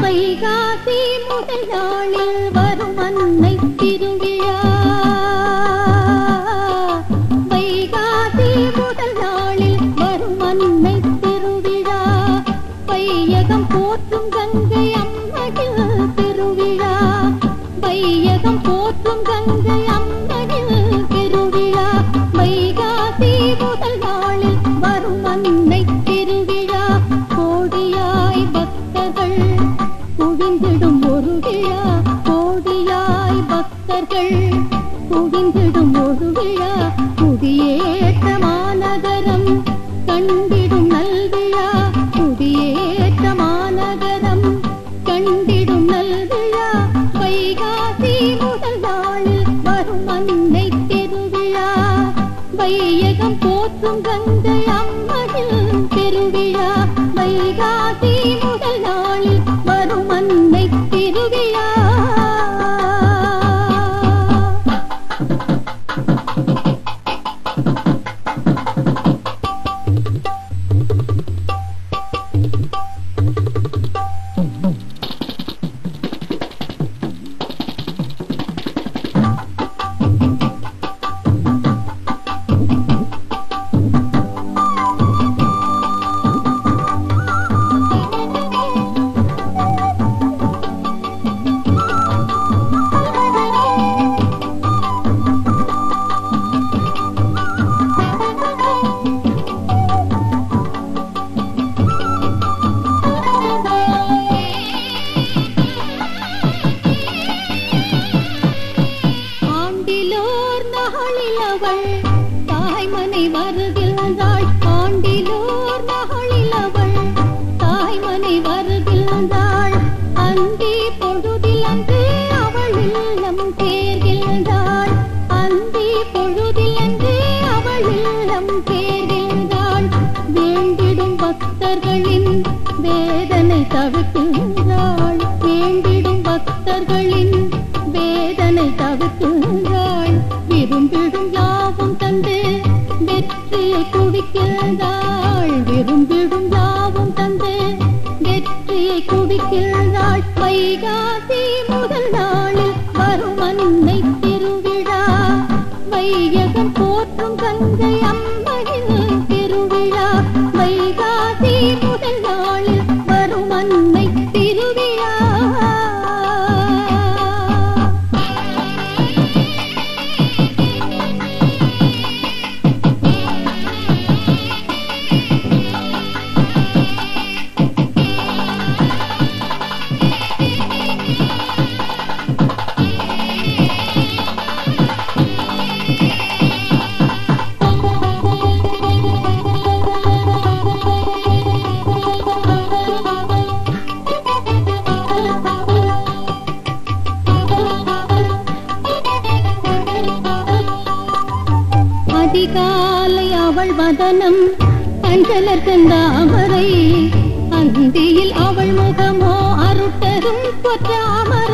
வைகாசி முதல் நாளில் வரும் அன்னை திருவிழா. வைகாசி முதல் நாளில் வரும் அன்னை திருவிழா. வையகம் போற்றும் கங்கை அம்மனில் திருவிழா. வையகம் போற்றும் கங்கை அம்மனில் திருவிழா. வைகாசி முதல் நாளில் வரும் அன்னை திருவிழா. கோடியாய் பக்தர்கள் குவிந்திடும் ஒரு விழா. கோடியாய் பக்தர்கள் குவிந்திடும் ஒரு விழா. குடியேற்ற மாநகரம் கண்டிடும் நல்விழா. குடியேற்ற மாநகரம் கண்டிடும் நல்விழா. வைகாசி முதல் நாளில் வரும் அன்னை திருவிழா. வையகம் போற்றும் கங்கை அம்மனில் திருவிழா. வைகாசி முதல் நாளில் வரும் அன்னை திருவிழா. தாய்மனை வருகின்றாள். ஆண்டிலோர் நாளில் அவள் தாய்மனை வருகின்றாள். அந்தி பொழுதில் அன்று அவள் இல்லம் சேர்கின்றாள். அந்தி பொழுதில் அன்று அவள் இல்லம் சேர்கின்றாள். வேண்டிடும் பக்தர்களின் வேதனை தவிர்க்கின்றாள். வேண்டிடும் பக்தர்களின் வேதனை தவிர்க்கின்றாள். விரும்பிடும் யாவும் தந்து வெற்றியை குவிக்கின்றாள். விரும்பிடும் யாவும் தந்து வெற்றியை குவிக்கின்றாள். வைகாசி முதல் நாளில் வரும் அன்னை திருவிழா. வையகம் போற்றும் கங்கை அம்மனில் திருவிழா. வைகாசி முதல் நாளில் வரும் அன்னை திருவிழா. அதிகாலை அவள் வதனம் அஞ்சலர் செந்தாமரை. அந்தியில் அவள் முகமோ அருட்டரும் பொற்றாமரை.